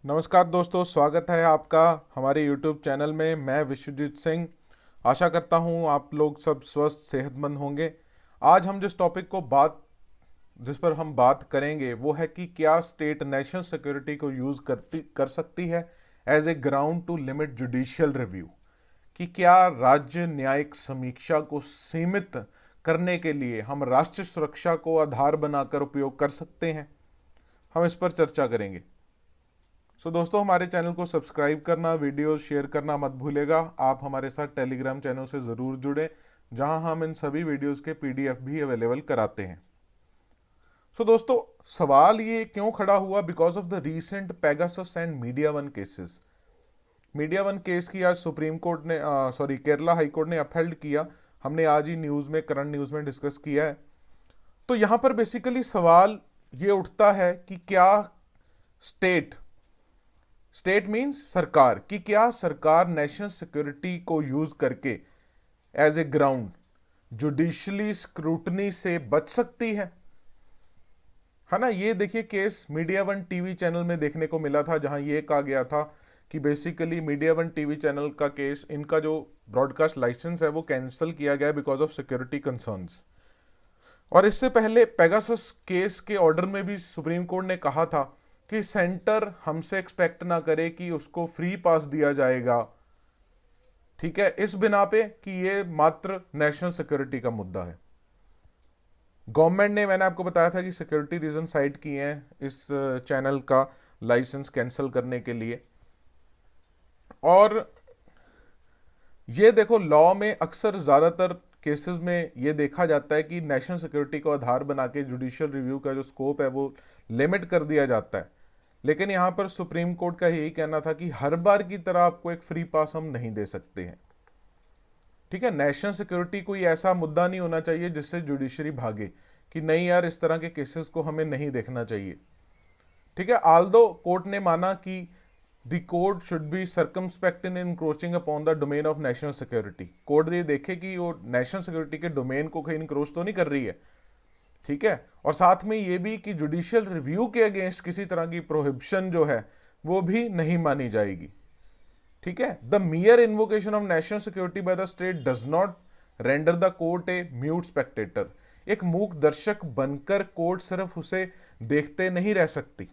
नमस्कार दोस्तों, स्वागत है आपका हमारे YouTube चैनल में। मैं विश्वजीत सिंह आशा करता हूँ आप लोग सब स्वस्थ सेहतमंद होंगे। आज हम जिस पर हम बात करेंगे वो है कि क्या स्टेट नेशनल सिक्योरिटी को यूज़ कर सकती है as a ground to limit judicial review. कि क्या राज्य न्यायिक समीक्षा को सीमित करने के लिए हम राष्ट्रीय सुरक्षा को आधार बनाकर उपयोग कर सकते हैं। हम इस पर चर्चा करेंगे। दोस्तों, हमारे चैनल को सब्सक्राइब करना, वीडियो शेयर करना मत भूलेगा। आप हमारे साथ टेलीग्राम चैनल से ज़रूर जुड़ें, जहां हम इन सभी वीडियोस के पीडीएफ भी अवेलेबल कराते हैं। दोस्तों, सवाल ये क्यों खड़ा हुआ? Because of the recent Pegasus and media one cases. Media one case की आज सुप्रीम कोर्ट ने केरला हाई कोर्ट ने अपहेल्ड किया। हमने आज ही करंट न्यूज़ में डिस्कस किया है। तो यहां पर बेसिकली सवाल ये उठता है कि क्या स्टेट मीन्स सरकार, कि क्या सरकार नेशनल सिक्योरिटी को यूज करके as a ground judicially scrutiny से बच सकती है ना। ये देखिए, case Media One TV channel में देखने को मिला था, जहां ये कहा गया था कि basically media One TV channel का केस, इनका जो ब्रॉडकास्ट लाइसेंस है वो कैंसिल किया गया बिकॉज ऑफ सिक्योरिटी कंसर्न्स। और इससे पहले पेगासस केस के ऑर्डर में भी सुप्रीम कोर्ट ने कहा था कि सेंटर हमसे एक्सपेक्ट ना करे कि उसको फ्री पास दिया जाएगा, ठीक है, इस बिना पे कि ये मात्र नेशनल सिक्योरिटी का मुद्दा है। गवर्नमेंट ने, मैंने आपको बताया था कि सिक्योरिटी रीजन साइट किए हैं इस चैनल का लाइसेंस कैंसिल करने के लिए। और ये देखो, लॉ में अक्सर ज्यादातर केसेस में ये देखा जाता है कि नेशनल सिक्योरिटी को आधार बना के जुडिशियल रिव्यू का जो स्कोप है वो लिमिट कर दिया जाता है। लेकिन यहां पर सुप्रीम कोर्ट का यही कहना था कि हर बार की तरह आपको एक फ्री पास हम नहीं दे सकते हैं, ठीक है। नेशनल सिक्योरिटी कोई ऐसा मुद्दा नहीं होना चाहिए जिससे जुडिशरी भागे कि नहीं यार, इस तरह के केसेस को हमें नहीं देखना चाहिए, ठीक है। आल्दो कोर्ट ने माना कि the court should be circumspect in encroaching upon the domain of national security. Court ये देखे कि वो नेशनल सिक्योरिटी के डोमेन को कहीं इंक्रोच तो नहीं कर रही है, ठीक है। और साथ में ये भी कि जुडिशियल रिव्यू के अगेंस्ट किसी तरह की प्रोहिबिशन जो है वो भी नहीं मानी जाएगी, ठीक है। The मियर invocation of national security by the state does not render the court a mute Spectator. एक मूक दर्शक बनकर कोर्ट सिर्फ उसे देखते नहीं रह सकती,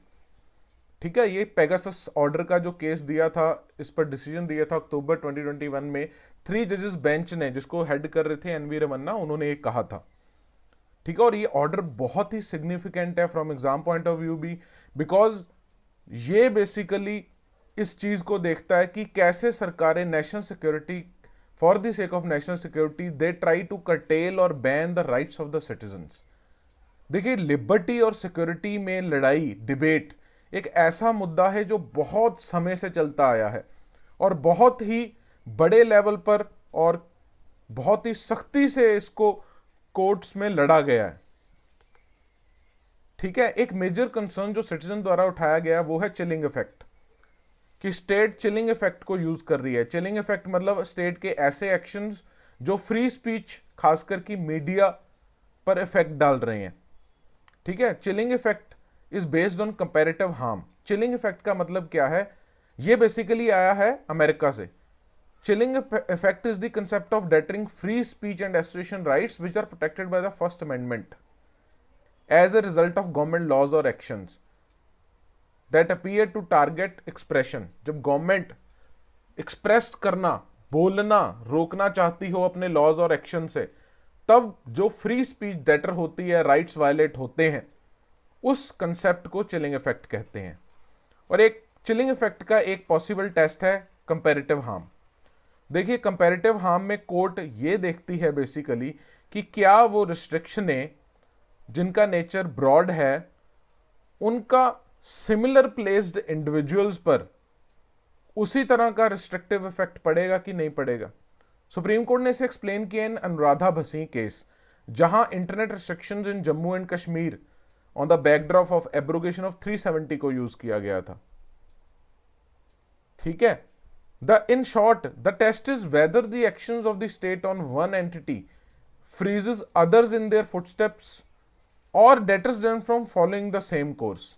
ठीक है। ये पेगासस ऑर्डर का जो केस दिया था, इस पर डिसीजन दिया था अक्टूबर 2021 में 3 जजेस बेंच ने, जिसको हेड कर रहे थे एनवी रमन्ना, उन्होंने ये कहा था, ठीक है। और ये ऑर्डर बहुत ही सिग्निफिकेंट है from exam point of view भी, बिकॉज ये बेसिकली इस चीज को देखता है कि कैसे सरकारें national security, for the sake of national security, they try to curtail और ban the rights of the citizens. देखिए, लिबर्टी और सिक्योरिटी में लड़ाई, डिबेट एक ऐसा मुद्दा है जो बहुत समय से चलता आया है और बहुत ही बड़े लेवल पर और बहुत ही सख्ती से इसको कोर्ट्स में लड़ा गया है, ठीक है। एक मेजर कंसर्न जो सिटीजन द्वारा उठाया गया वो है चिलिंग इफेक्ट, कि स्टेट चिलिंग इफेक्ट को यूज कर रही है। चिलिंग इफेक्ट मतलब स्टेट के ऐसे एक्शंस जो फ्री स्पीच, खासकर की मीडिया पर इफेक्ट डाल रहे हैं, ठीक है। Chilling effect is based on comparative harm. Chilling effect का मतलब क्या है? ये बेसिकली आया है अमेरिका से। Chilling effect is the concept of deterring free speech and association rights which are protected by the First Amendment as a result of government laws or actions that appear to target expression। जब government express करना, बोलना रोकना चाहती हो अपने laws और action से, तब जो फ्री स्पीच डेटर होती है, राइट्स वायलेट होते हैं, उस कंसेप्ट को चिलिंग इफेक्ट कहते हैं। और एक चिलिंग इफेक्ट का एक पॉसिबल टेस्ट है कंपैरेटिव हार्म। देखिए, कंपैरेटिव हार्म में कोर्ट ये देखती है बेसिकली कि क्या वो रिस्ट्रिक्शनें जिनका नेचर ब्रॉड है उनका सिमिलर प्लेस्ड इंडिविजुअल्स पर उसी तरह का रिस्ट्रिक्टिव इफेक्ट पड़ेगा कि नहीं पड़ेगा। सुप्रीम कोर्ट ने इसे एक्सप्लेन किया इन अनुराधा भसीन केस, जहां internet restrictions in Jammu and Kashmir on the backdrop of abrogation of 370 को यूज किया गया था, ठीक है। In short, the test is whether the actions of the state on one entity freezes others in their footsteps or deters them from following the same course।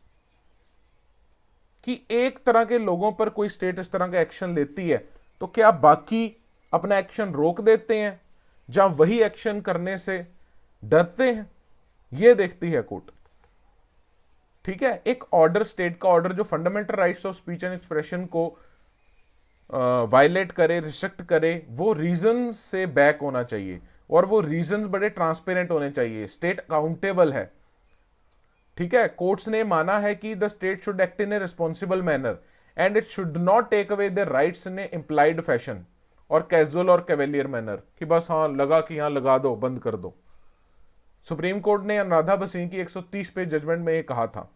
कि एक तरह के लोगों पर कोई स्टेट इस तरह का एक्शन लेती है तो क्या बाकी अपना एक्शन रोक देते हैं या वही एक्शन करने से डरते हैं, ये देखती है कोर्ट। ठीक है, एक ऑर्डर, स्टेट का ऑर्डर जो fundamental rights of speech and expression को वायलेट करे, रिस्ट्रिक्ट करे, वो रीजन से बैक होना चाहिए और वो रीजंस बड़े ट्रांसपेरेंट होने चाहिए, स्टेट अकाउंटेबल है। ठीक है, कोर्ट्स ने माना है कि the state should act in a responsible manner and it should not take away the rights in a implied fashion और कैजुअल और कैवेलियर मैनर, कि बस हाँ लगा कि यहां लगा दो, बंद कर दो। सुप्रीम कोर्ट ने अनुराधा भसीन की 130 पेज जजमेंट में ये कहा था,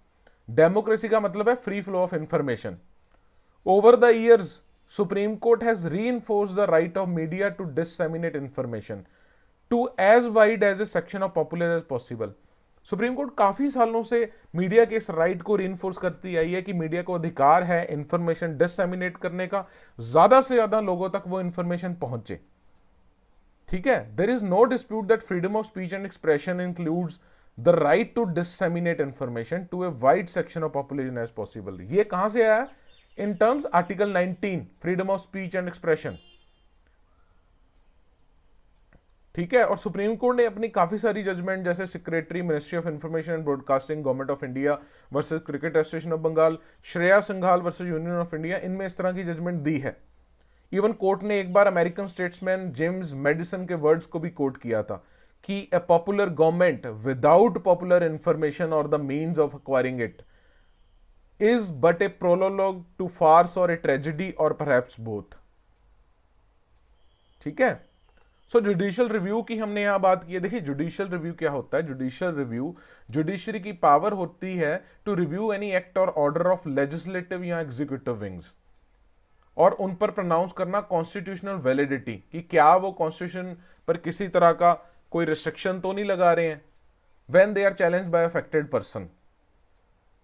डेमोक्रेसी का मतलब है free flow of information. Over the years Supreme Court has reinforced the right of media to disseminate information to as wide as a section of popular as possible. Supreme Court काफी सालों से media के इस right को reinforce करती आई है कि media को अधिकार है इंफॉर्मेशन डिससेमिनेट करने का, ज्यादा से ज्यादा लोगों तक वो इंफॉर्मेशन पहुंचे। ठीक है, there is no dispute that freedom of speech and expression includes the right to disseminate information to a wide section of population as possible. ये कहां से आया? In terms article 19 freedom of speech and expression. ठीक है, और supreme court ने अपनी काफी सारी जजमेंट, जैसे secretary ministry of information and broadcasting government of India versus cricket association of Bengal, Shreya Singhal versus union of India, इनमें इस तरह की जजमेंट दी है। इवन कोर्ट ने एक बार अमेरिकन स्टेट्समैन जेम्स मेडिसन के वर्ड्स को भी कोट किया था कि a popular government without popular information or the means of acquiring it is but a prologue to farce or a tragedy or perhaps both. ठीक है, सो जुडिशियल रिव्यू की हमने यहां बात की है। देखिए जुडिशियल रिव्यू क्या होता है? जुडिशियल रिव्यू, जुडिशरी की पावर होती है टू रिव्यू एनी एक्ट और ऑर्डर ऑफ लेजिस्लेटिव या एग्जीक्यूटिव विंग्स और उन पर प्रोनाउंस करना कॉन्स्टिट्यूशनल वैलिडिटी, कि क्या वो कॉन्स्टिट्यूशन पर किसी तरह का कोई रिस्ट्रिक्शन तो नहीं लगा रहे हैं, when they are challenged by affected person.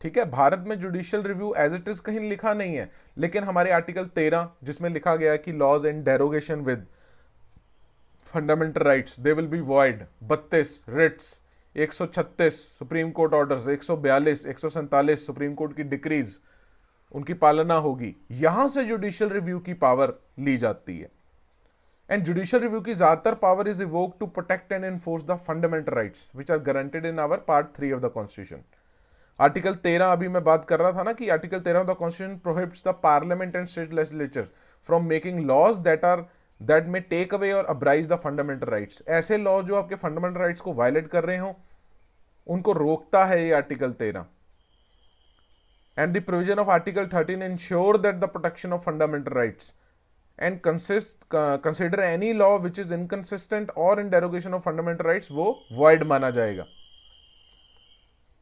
ठीक है, भारत में judicial review as it is कहीं लिखा नहीं है, लेकिन हमारे आर्टिकल 13 जिसमें लिखा गया कि laws in derogation with fundamental rights they will be void, 32 writs, 136 Supreme Court orders, 142 147 Supreme Court की डिक्रीज, उनकी पालना होगी। यहां से जुडिशियल रिव्यू की पावर ली जाती है। एंड जुडिशियल रिव्यू की ज्यादातर power is invoked to protect and enforce the fundamental rights which are guaranteed in our part 3 of the Constitution. Article 13 अभी मैं बात कर रहा था ना कि article 13 of the Constitution prohibits the Parliament and state legislatures from making laws that may take away और abridge the fundamental rights. ऐसे लॉ जो आपके फंडामेंटल राइट्स को वायलेट कर रहे हो उनको रोकता है ये article 13। And the provision of Article 13 ensure that the protection of fundamental rights and consider any law which is inconsistent or in derogation of fundamental rights वो void माना जाएगा।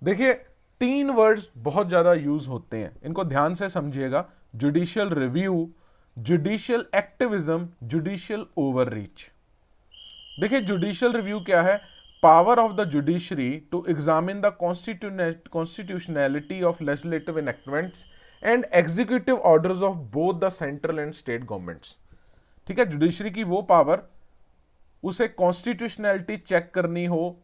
देखिए 3 वर्ड्स बहुत ज्यादा यूज होते हैं, इनको ध्यान से समझिएगा। Judicial review, judicial activism, judicial overreach. देखिए जुडिशियल रिव्यू क्या है? Power of the judiciary to examine the constitutionality of legislative enactments and executive orders of both the central and state governments। ठीक है, जुडिशरी की वो पावर, उसे constitutionality check करनी हो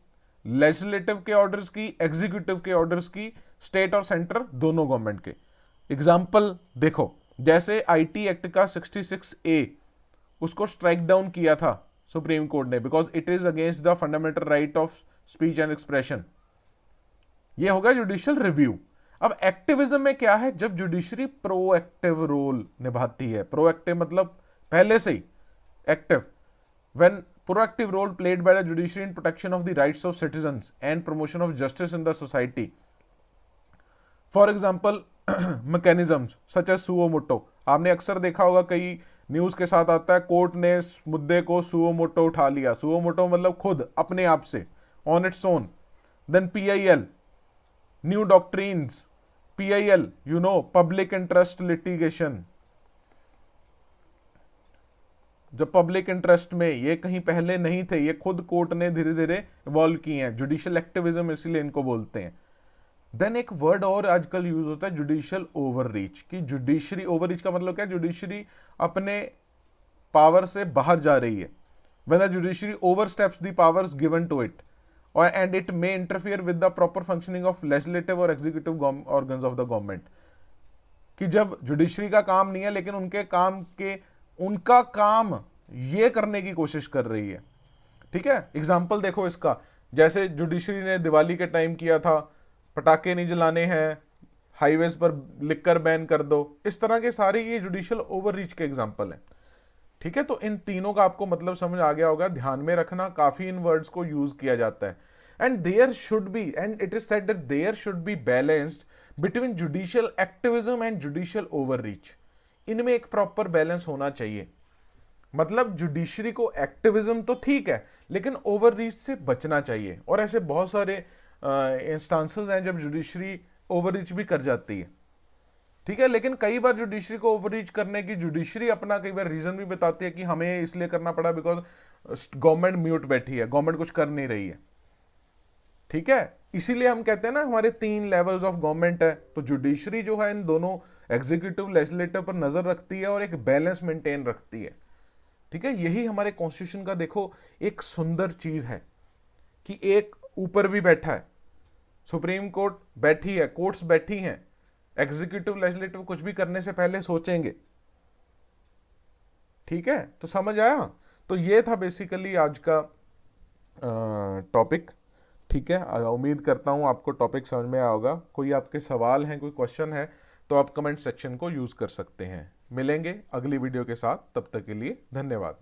लेजिस्लेटिव के ऑर्डर्स की, एग्जीक्यूटिव के ऑर्डर्स की, स्टेट और सेंटर दोनों गवर्नमेंट के। एग्जाम्पल देखो, जैसे आईटी एक्ट का 66A, उसको स्ट्राइक डाउन किया था सुप्रीम कोर्ट ने because it is against the fundamental right of speech and expression. ये होगा जुडिशियल रिव्यू। अब एक्टिविज्म में क्या है? जब जुडिशरी प्रोएक्टिव रोल निभाती है। प्रोएक्टिव मतलब पहले से ही active, when proactive role played by the judiciary in protection of the rights of citizens and promotion of justice in the society. For example mechanisms such as suo motu. आपने अक्सर देखा होगा, कई न्यूज के साथ आता है कोर्ट ने इस मुद्दे को सुओ मोटो उठा लिया। सुओ मोटो मतलब खुद अपने आप से, on its own. Then PIL, new doctrines, PIL you know public interest litigation. जब पब्लिक इंटरेस्ट में, ये कहीं पहले नहीं थे, ये खुद कोर्ट ने धीरे धीरे इवॉल्व किए हैं। जुडिशियल एक्टिविज्म इसीलिए इनको बोलते हैं। देन एक वर्ड और आजकल यूज होता है जुडिशियल ओवररीच, कि जुडिशरी, ओवररीच का मतलब क्या है? जुडिशरी अपने पावर से बाहर जा रही है। When the judiciary oversteps the powers given to it and it may interfere with the proper functioning of legislative और executive organs of the government. कि जब जुडिशरी का काम नहीं है लेकिन उनका काम ये करने की कोशिश कर रही है। ठीक है, एग्जाम्पल देखो इसका, जैसे जुडिशरी ने दिवाली के टाइम किया था, पटाखे नहीं जलाने हैं, हाईवेज पर लिकर बैन कर दो, इस तरह के सारे ये जुडिशियल ओवररीच के एग्जाम्पल हैं। ठीक है, तो इन तीनों का आपको मतलब समझ आ गया होगा, ध्यान में रखना, काफी इन वर्ड्स को यूज किया जाता है। And there should be, and it is said that there should be balanced between judicial activism and judicial overreach. इनमें एक प्रॉपर बैलेंस होना चाहिए। मतलब जुडिशरी को एक्टिविज्म तो ठीक है, लेकिन ओवररीच से बचना चाहिए। और ऐसे बहुत सारे इंस्टांसेस हैं जब जुडिशरी ओवररीच भी कर जाती है। ठीक है, लेकिन कई बार जुडिशरी को ओवररीच करने की जुडिशरी अपना कई बार रीजन भी बताती है कि हमें इसलिए करना पड़ा बिकॉज गवर्नमेंट म्यूट बैठी है, गवर्नमेंट कुछ कर नहीं रही है। ठीक है, इसीलिए हम कहते हैं ना हमारे 3 लेवल्स ऑफ गवर्नमेंट है, तो जुडिशरी जो है इन दोनों एग्जीक्यूटिव लेजिस्लेटिव पर नजर रखती है और एक बैलेंस मेंटेन रखती है। ठीक है, यही हमारे कॉन्स्टिट्यूशन का देखो एक सुंदर चीज है कि एक ऊपर भी बैठा है, सुप्रीम कोर्ट बैठी है, कोर्ट्स बैठी हैं, एग्जीक्यूटिव लेजिस्लेटिव कुछ भी करने से पहले सोचेंगे। ठीक है, तो समझ आया। तो ये था बेसिकली आज का टॉपिक। ठीक है, उम्मीद करता हूं आपको टॉपिक समझ में आया होगा। कोई आपके सवाल हैं, कोई क्वेश्चन है तो आप कमेंट सेक्शन को यूज कर सकते हैं। मिलेंगे अगली वीडियो के साथ, तब तक के लिए धन्यवाद।